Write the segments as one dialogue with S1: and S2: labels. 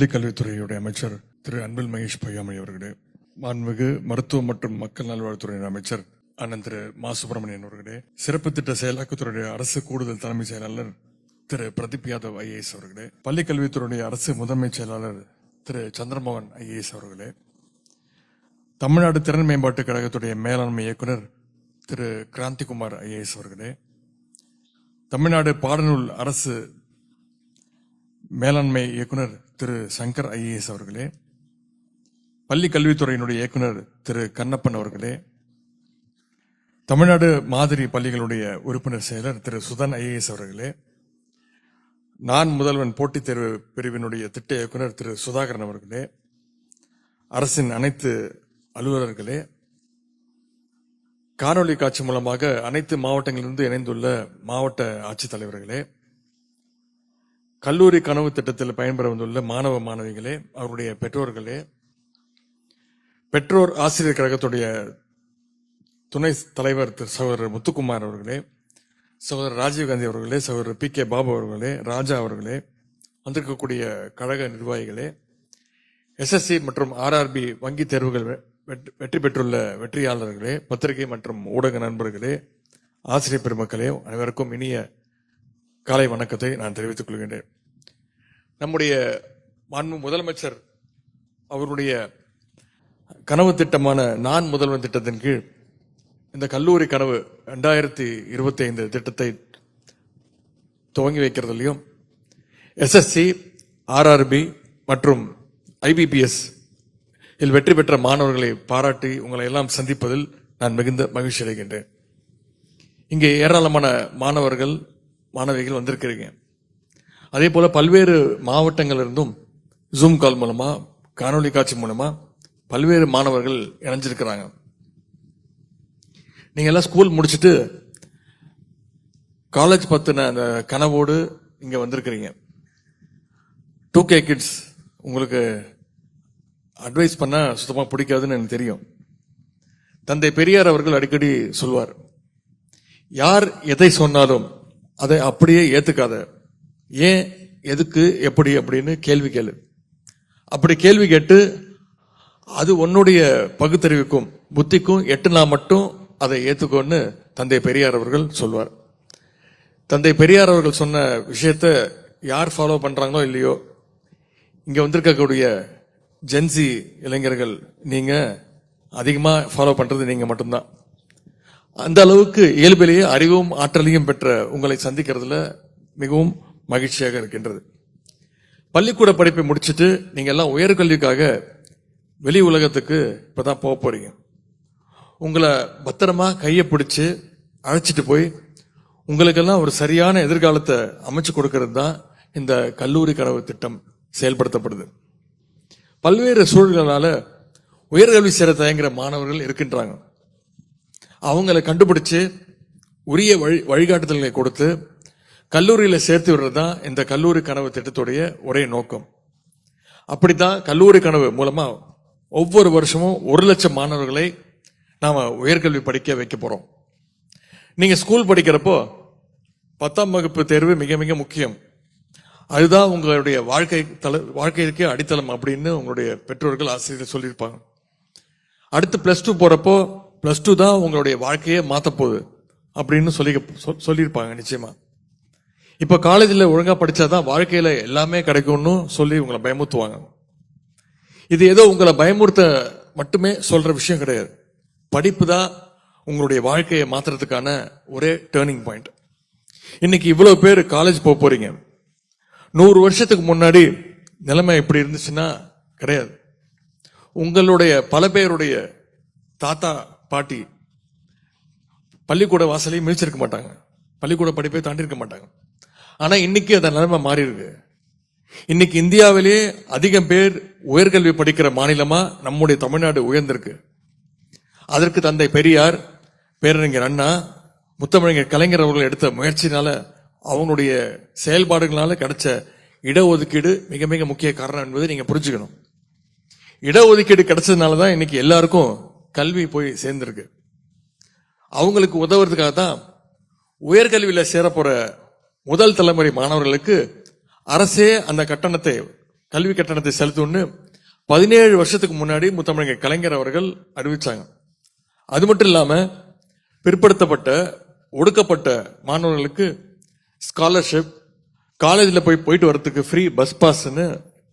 S1: பள்ளிக்கல்வித்துறையுடைய அமைச்சர் திரு அன்பில் மகேஷ் பொய்யாமொழி அவர்களே, மாண்புமிகு மருத்துவம் மற்றும் மக்கள் நல்வாழ்வுத்துறையின் அமைச்சர் அண்ணன் திரு மா சுப்பிரமணியன் அவர்களே, சிறப்பு திட்ட செயலாக்கத்துறையுடைய அரசு கூடுதல் தலைமை செயலாளர் திரு பிரதீப் யாதவ் ஐஏஎஸ் அவர்களே, பள்ளிக்கல்வித்துறையுடைய அரசு முதன்மை செயலாளர் திரு சந்திரமோகன் ஐஏஎஸ் அவர்களே, தமிழ்நாடு திறன் மேம்பாட்டுக் கழகத்துடைய மேலாண்மை இயக்குனர் திரு கிராந்திகுமார் ஐஏஎஸ் அவர்களே, தமிழ்நாடு பாடநூல் அரசு மேலாண்மை இயக்குனர் திரு சங்கர் ஐஏஎஸ் அவர்களே, பள்ளி கல்வித்துறையினுடைய இயக்குனர் திரு கண்ணப்பன் அவர்களே, தமிழ்நாடு மாதிரி பள்ளிகளுடைய உறுப்பினர் செயலர் திரு சுதன் ஐஏஎஸ் அவர்களே, நான் முதல்வன் போட்டித் தேர்வு பிரிவினுடைய திட்ட இயக்குனர் திரு சுதாகரன் அவர்களே, அரசின் அனைத்து அலுவலர்களே, காணொலி காட்சி மூலமாக அனைத்து மாவட்டங்களிலிருந்து இணைந்துள்ள மாவட்ட ஆட்சித்தலைவர்களே, கல்லூரி கனவு திட்டத்தில் பயன்பெற வந்துள்ள மாணவ மாணவிகளே, அவருடைய பெற்றோர்களே, பெற்றோர் ஆசிரியர் கழகத்துடைய துணை தலைவர் திரு சகோதரர் முத்துக்குமார் அவர்களே, சகோதரர் ராஜீவ்காந்தி அவர்களே, சகோதரர் பி கே பாபு அவர்களே, ராஜா அவர்களே, வந்திருக்கக்கூடிய கழக நிர்வாகிகளே, எஸ்எஸ்சி மற்றும் ஆர்ஆர்பி வங்கி தேர்வுகள் வெற்றி பெற்றுள்ள வெற்றியாளர்களே, பத்திரிகை மற்றும் ஊடக நண்பர்களே, ஆசிரியர் பெருமக்களே, அனைவருக்கும் இனிய காலை வணக்கத்தை நான் தெரிவித்துக் கொள்கின்றேன். நம்முடைய மாண்பு முதலமைச்சர் அவருடைய கனவு திட்டமான நான் முதல்வன் திட்டத்தின் கீழ் இந்த கல்லூரி கனவு 2025 திட்டத்தை துவங்கி வைக்கிறதுலையும் எஸ்எஸ்சி, ஆர்ஆர்பி மற்றும் ஐபிபிஎஸ் இல் வெற்றி பெற்ற மாணவர்களை பாராட்டி உங்களை எல்லாம் சந்திப்பதில் நான் மிகுந்த மகிழ்ச்சி அடைகின்றேன். இங்கே ஏராளமான மாணவர்கள் மாணவிகள் வந்திருக்கிறீங்க. அதே போல பல்வேறு மாவட்டங்கள் இருந்தும் ஜூம் கால் மூலமா, காணொலி காட்சி மூலமா பல்வேறு மாணவர்கள் இணைஞ்சிருக்கிறாங்க. நீங்க எல்லாம் ஸ்கூல் முடிச்சுட்டு காலேஜ் பத்தின அந்த கனவோடு இங்க வந்திருக்கிறீங்க. 2K கிட்ஸ் உங்களுக்கு அட்வைஸ் பண்ண சுத்தமா பிடிக்காதுன்னு எனக்கு தெரியும். தந்தை பெரியார் அவர்கள் அடிக்கடி சொல்வார், யார் எதை சொன்னாலும் அதை அப்படியே ஏத்துக்காத, ஏன், எதுக்கு, எப்படி அப்படின்னு கேள்வி கேளு. அப்படி கேள்வி கேட்டு அது உன்னுடைய பகுத்தறிவுக்கும் புத்திக்கும் எட்டுனா மட்டும் அதை ஏத்துக்கோன்னு தந்தை பெரியார் அவர்கள் சொல்வார். தந்தை பெரியார் அவர்கள் சொன்ன விஷயத்த யார் ஃபாலோ பண்றாங்களோ இல்லையோ, இங்க வந்திருக்கக்கூடிய ஜென்சி இளைஞர்கள் நீங்க அதிகமா ஃபாலோ பண்றது நீங்க மட்டும்தான். அந்த அளவுக்கு இயல்பிலேயே அறிவும் ஆற்றலையும் பெற்ற உங்களை சந்திக்கிறதுல மிகவும் மகிழ்ச்சியாக இருக்கின்றது. பள்ளிக்கூட படிப்பை முடிச்சுட்டு நீங்க எல்லாம் உயர்கல்விக்காக வெளி உலகத்துக்கு இப்பதான் போக போறீங்க. உங்களை பத்திரமா கையை பிடிச்சு அழைச்சிட்டு போய் உங்களுக்கெல்லாம் ஒரு சரியான எதிர்காலத்தை அமைச்சு கொடுக்கறது தான் இந்த கல்லூரி கனவு திட்டம் செயல்படுத்தப்படுது. பல்வேறு சூழல்களால உயர்கல்வி சேர தயங்குற மாணவர்கள் இருக்கின்றாங்க. அவங்களை கண்டுபிடிச்சு உரிய வழிகாட்டுதல்களை கொடுத்து கல்லூரியில சேர்த்து விடுறது தான் இந்த கல்லூரி கனவு திட்டத்துடைய ஒரே நோக்கம். அப்படித்தான் கல்லூரி கனவு மூலமா ஒவ்வொரு வருஷமும் 1,00,000 மாணவர்களை நாம உயர்கல்வி படிக்க வைக்க போறோம். நீங்க ஸ்கூல் படிக்கிறப்போ 10ஆம் வகுப்பு தேர்வு மிக மிக முக்கியம். அதுதான் உங்களுடைய வாழ்க்கைக்கு அடித்தளம் அப்படின்னு உங்களுடைய பெற்றோர்கள், ஆசிரியர்கள் சொல்லியிருப்பாங்க. அடுத்து +2 போறப்போ +2 தான் உங்களுடைய வாழ்க்கையை மாத்த போகுது அப்படின்னு சொல்லியிருப்பாங்க. நிச்சயமா இப்ப காலேஜில் ஒழுங்கா படிச்சாதான் வாழ்க்கையில எல்லாமே கிடைக்கும்னு சொல்லி உங்களை பயமுறுத்துவாங்க. இது ஏதோ உங்களை பயமுறுத்த மட்டுமே சொல்ற விஷயம் கிடையாது. படிப்பு தான் உங்களுடைய வாழ்க்கையை மாத்துறதுக்கான ஒரே டேர்னிங் பாயிண்ட். இன்னைக்கு இவ்வளவு பேர் காலேஜ் போக போறீங்க. 100 வருஷத்துக்கு முன்னாடி நிலைமை எப்படி இருந்துச்சுன்னா கிடையாது. உங்களுடைய பல பேருடைய தாத்தா பாட்டி பள்ளிக்கூட வாசலையும் மிதிச்சிருக்க மாட்டாங்க, பள்ளிக்கூட படிப்பை தாண்டி இருக்க மாட்டாங்க. ஆனா இன்னைக்கு அந்த நிலைமை மாறி இருக்கு. இன்னைக்கு இந்தியாவிலேயே அதிகம் பேர் உயர்கல்வி படிக்கிற மாநிலமா நம்முடைய தமிழ்நாடு உயர்ந்திருக்கு. அதற்கு தந்தை பெரியார், பேரறிஞர் அண்ணா, முத்தமிழர் கலைஞர் அவர்கள் எடுத்த முயற்சினால, அவங்களுடைய செயல்பாடுகளால கிடைச்ச இடஒதுக்கீடு மிக மிக முக்கிய காரணம் என்பதை நீங்க புரிஞ்சுக்கணும். இடஒதுக்கீடு கிடைச்சதுனாலதான் இன்னைக்கு எல்லாருக்கும் கல்வி போய் சேர்ந்திருக்கு. அவங்களுக்கு உதவுறதுக்காக தான் உயர்கல்வியில சேர போற முதல் தலைமுறை மாணவர்களுக்கு அரசே அந்த கட்டணத்தை கல்வி கட்டணத்தை செலுத்தணும்னு 17 வருஷத்துக்கு முன்னாடி முத்தமிழர் கலைஞர் அவர்கள் அறிவிச்சாங்க. அது மட்டும் இல்லாம பிற்படுத்தப்பட்ட ஒடுக்கப்பட்ட மாணவர்களுக்கு ஸ்காலர்ஷிப், காலேஜில் போயிட்டு வரதுக்கு ஃப்ரீ பஸ் பாஸ்ன்னு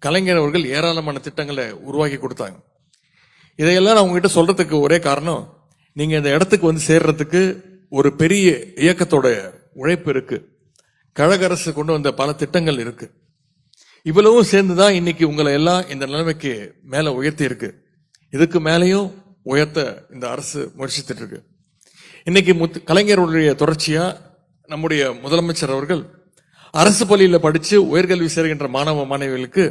S1: கலைஞர் அவர்கள் ஏராளமான திட்டங்களை உருவாக்கி கொடுத்தாங்க. இதையெல்லாம் நான் உங்ககிட்ட சொல்றதுக்கு ஒரே காரணம், நீங்க இந்த இடத்துக்கு வந்து சேர்றதுக்கு ஒரு பெரிய இயக்கத்தோட உழைப்பு இருக்கு. கழக அரசு கொண்டு வந்த பல திட்டங்கள் இருக்கு. இவ்வளவும் சேர்ந்துதான் இன்னைக்கு உங்களை எல்லாம் இந்த நிலைமைக்கு மேல உயர்த்தி இருக்கு. இதுக்கு மேலேயும் உயர்த்த இந்த அரசு முயற்சித்துட்டு இருக்கு. இன்னைக்கு கலைஞருடைய தொடர்ச்சியா நம்முடைய முதலமைச்சர் அவர்கள் அரசு பள்ளியில படிச்சு உயர்கல்வி சேர்கின்ற மாணவ மாணவிகளுக்கு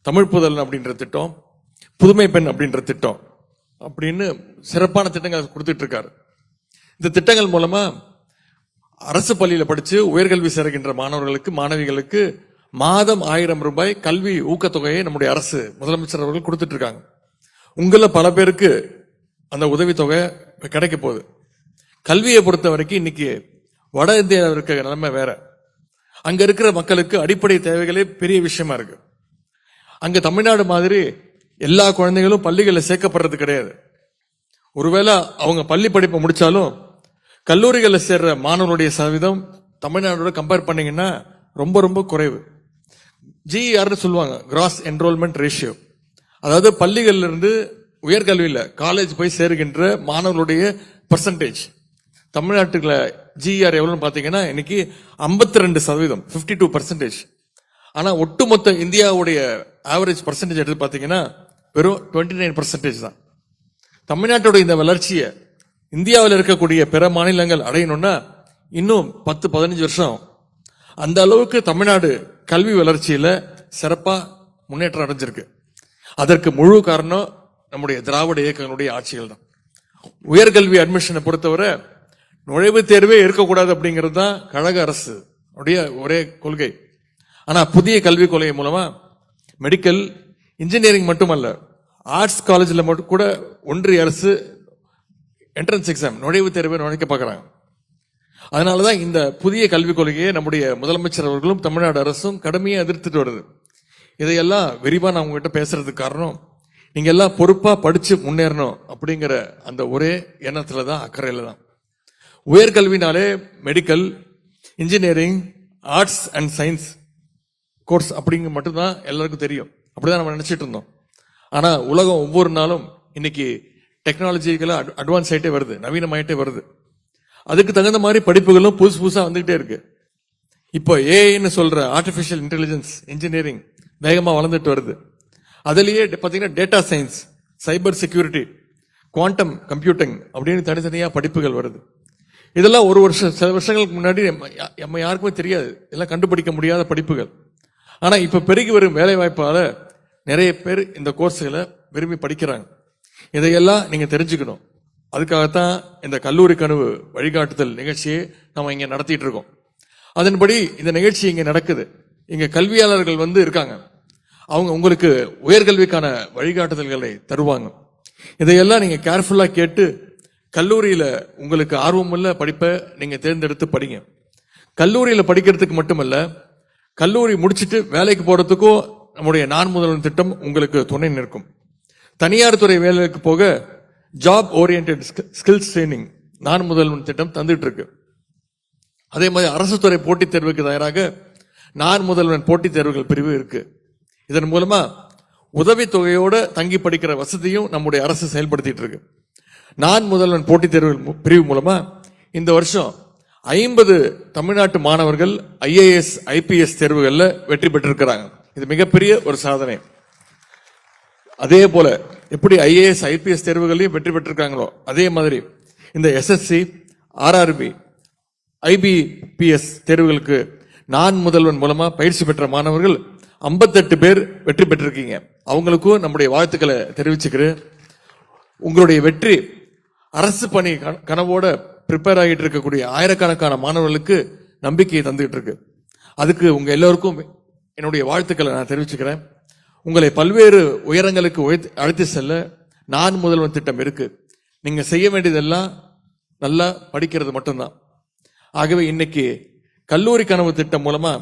S1: தமிழ் புதல்வன் அப்படின்ற திட்டம், புதுமை பெண் அப்படின்ற திட்டம் அப்படின்னு சிறப்பான திட்டங்கள் கொடுத்துட்டு இருக்காரு. இந்த திட்டங்கள் மூலமா அரசு பள்ளியில படிச்சு உயர்கல்வி சேர்கின்ற மாணவர்களுக்கு மாணவிகளுக்கு மாதம் 1000 ரூபாய் கல்வி ஊக்கத்தொகையை நம்முடைய அரசு முதலமைச்சர் அவர்கள் கொடுத்துட்டு இருக்காங்க. உங்கள பல பேருக்கு அந்த உதவித்தொகை கிடைக்க போகுது. கல்வியை பொறுத்த வரைக்கும் இன்னைக்கு வட இந்தியாவில் இருக்கிற நிலைமை வேற. அங்க இருக்கிற மக்களுக்கு அடிப்படை தேவைகளே பெரிய விஷயமா இருக்கு. அங்க தமிழ்நாடு மாதிரி எல்லா குழந்தைகளும் பள்ளிகளில் சேர்க்கப்படுறது கிடையாது. ஒருவேளை அவங்க பள்ளி படிப்பை முடிச்சாலும் கல்லூரிகளில் சேர்ற மாணவர்களுடைய சதவீதம் தமிழ்நாடோட கம்பேர் பண்ணீங்கன்னா ரொம்ப ரொம்ப குறைவு. GER சொல்லுவாங்க, கிராஸ் என்ரோல்மெண்ட் ரேஷியோ. அதாவது பள்ளிகள்ல இருந்து உயர்கல்வியில காலேஜ் போய் சேருகின்ற மாணவர்களுடைய பெர்சன்டேஜ் தமிழ்நாட்டுல GER எவ்வளவுன்னு பாத்தீங்கன்னா இன்னைக்கு 52%, 52%. ஆனா ஒட்டுமொத்த இந்தியாவுடைய ஆவரேஜ் பர்சன்டேஜ் எடுத்து பாத்தீங்கன்னா வெறும் 29% தான். தமிழ்நாட்டோட இந்த வளர்ச்சியை இந்தியாவில் இருக்கக்கூடிய பிற மாநிலங்கள் அடையணும்னா இன்னும் 10-15 வருஷம். அந்த அளவுக்கு தமிழ்நாடு கல்வி வளர்ச்சியில சிறப்பா முன்னேற்றம் அடைஞ்சிருக்கு. அதற்கு முழு காரணம் நம்முடைய திராவிட இயக்கங்களுடைய ஆட்சிகள் தான். உயர்கல்வி அட்மிஷனை பொறுத்தவரை நுழைவுத் தேர்வே இருக்கக்கூடாது அப்படிங்கிறது தான் கழக அரசு ஒரே கொள்கை. ஆனா புதிய கல்விக் கொள்கை மூலமா மெடிக்கல், இன்ஜினியரிங் மட்டுமல்ல, ஆர்ட்ஸ் காலேஜில் மட்டும் கூட ஒன்றிய அரசு என்ட்ரன்ஸ் எக்ஸாம் நுழைவுத் தேர்வை நுழைக்க பார்க்கறாங்க. அதனாலதான் இந்த புதிய கல்விக் கொள்கையை நம்முடைய முதலமைச்சர் அவர்களும் தமிழ்நாடு அரசும் கடுமையா எதிர்த்துட்டு வருது. இதையெல்லாம் விரிவா நான் உங்ககிட்ட பேசுறதுக்கு காரணம், நீங்க எல்லாம் பொறுப்பா படிச்சு முன்னேறணும் அப்படிங்கிற அந்த ஒரே எண்ணத்துல தான், அக்கறையில தான். உயர்கல்வினாலே medical, engineering, arts and science course அப்படிங்க மட்டும்தான் எல்லாருக்கும் தெரியும். அப்படிதான் நம்ம நினைச்சிட்டு இருந்தோம். ஆனா உலகம் ஒவ்வொரு நாளும் இன்னைக்கு டெக்னாலஜிக்கலா அட்வான்ஸ் ஆயிட்டே வருது, நவீனமாயிட்டே வருது. அதுக்கு தகுந்த மாதிரி படிப்புகளும் புதுசு புதுசா வந்துகிட்டே இருக்கு. இப்போ ஏஐன்னு சொல்ற ஆர்டிபிஷியல் இன்டெலிஜென்ஸ் இன்ஜினியரிங் வேகமா வளர்ந்துட்டு வருது. அதுலயே பாத்தீங்கன்னா data science, cyber security, quantum computing அப்படின்னு தனித்தனியா படிப்புகள் வருது. இதெல்லாம் சில வருஷங்களுக்கு முன்னாடி நம்ம யாருக்குமே தெரியாது, எல்லாம் கண்டுபிடிக்க முடியாத படிப்புகள். ஆனா இப்ப பெருகி வரும் வேலை வாய்ப்பால நிறைய பேர் இந்த கோர்ஸ்களை விரும்பி படிக்கிறாங்க. இதையெல்லாம் நீங்க தெரிஞ்சுக்கணும். அதுக்காகத்தான் இந்த கல்லூரி கனவு வழிகாட்டுதல் நிகழ்ச்சியை நம்ம இங்க நடத்திட்டு இருக்கோம். அதன்படி இந்த நிகழ்ச்சி இங்க நடக்குது. இங்க கல்வியாளர்கள் இருக்காங்க. அவங்க உங்களுக்கு உயர்கல்விக்கான வழிகாட்டுதல்களை தருவாங்க. இதையெல்லாம் நீங்க கேர்ஃபுல்லா கேட்டு கல்லூரியில உங்களுக்கு ஆர்வமுள்ள படிப்பை நீங்க தேர்ந்தெடுத்து படிங்க. கல்லூரியில படிக்கிறதுக்கு மட்டுமல்ல, கல்லூரி முடிச்சிட்டு வேலைக்கு போறதுக்கும் நம்முடைய நான் முதல்வன் திட்டம் உங்களுக்கு துணை நிற்கும். தனியார் துறை வேலைக்கு போக ஜாப் ஓரியன்டட் ஸ்கில்ஸ் ட்ரைனிங் நான் முதல்வன் திட்டம் தந்துட்டு இருக்கு. அதே மாதிரி அரசு துறை போட்டித் தேர்வுக்கு தயாராக நான் முதல்வன் போட்டித் தேர்வுகள் பிரிவு இருக்கு. இதன் மூலமா உதவித்தொகையோட தங்கி படிக்கிற வசதியும் நம்முடைய அரசு செயல்படுத்திட்டு இருக்கு. நான் முதல்வன் போட்டித் தேர்வுகள் பிரிவு மூலமா இந்த வருஷம் 50 தமிழ்நாட்டு மாணவர்கள் IAS IPS தேர்வுகள்ல வெற்றி பெற்றிருக்கிறாங்க. இது மிகப்பெரிய ஒரு சாதனை. அதே போல எப்படி IAS IPS தேர்வுகளையும் வெற்றி பெற்றிருக்காங்களோ அதே மாதிரி இந்த SSC RRB IBPS தேர்வுகளுக்கு நான் முதல்வன் மூலமா பயிற்சி பெற்ற மாணவர்கள் 58 பேர் வெற்றி பெற்றிருக்கீங்க. அவங்களுக்கும் நம்முடைய வாழ்த்துக்களை தெரிவிச்சுக்கிறேன். உங்களுடைய வெற்றி அரசு பணி கனவோட ப்ரிப்பேர் ஆகிட்டு இருக்கக்கூடிய ஆயிரக்கணக்கான மாணவர்களுக்கு நம்பிக்கையை தந்துகிட்டு இருக்கு. அதுக்கு உங்க எல்லோருக்கும் என்னுடைய வாழ்த்துக்களை நான் தெரிவிச்சுக்கிறேன். உங்களை பல்வேறு உயரங்களுக்கு அழைத்து செல்ல நான் முதல்வன் திட்டம் இருக்கு. நீங்க செய்ய வேண்டியதெல்லாம் நல்லா படிக்கிறது மட்டும்தான். ஆகவே இன்னைக்கு கல்லூரி கனவு திட்டம் மூலமா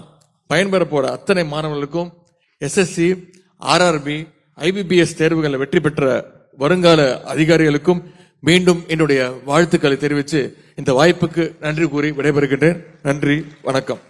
S1: பயன்பெற போற அத்தனை மாணவர்களுக்கும் SSC ஆர்ஆர்பி, IBPS தேர்வுகளில் வெற்றி பெற்ற வருங்கால அதிகாரிகளுக்கும் மீண்டும் என்னுடைய வாழ்த்துக்களை தெரிவித்து இந்த வாய்ப்புக்கு நன்றி கூறி விடைபெறுகின்றேன். நன்றி, வணக்கம்.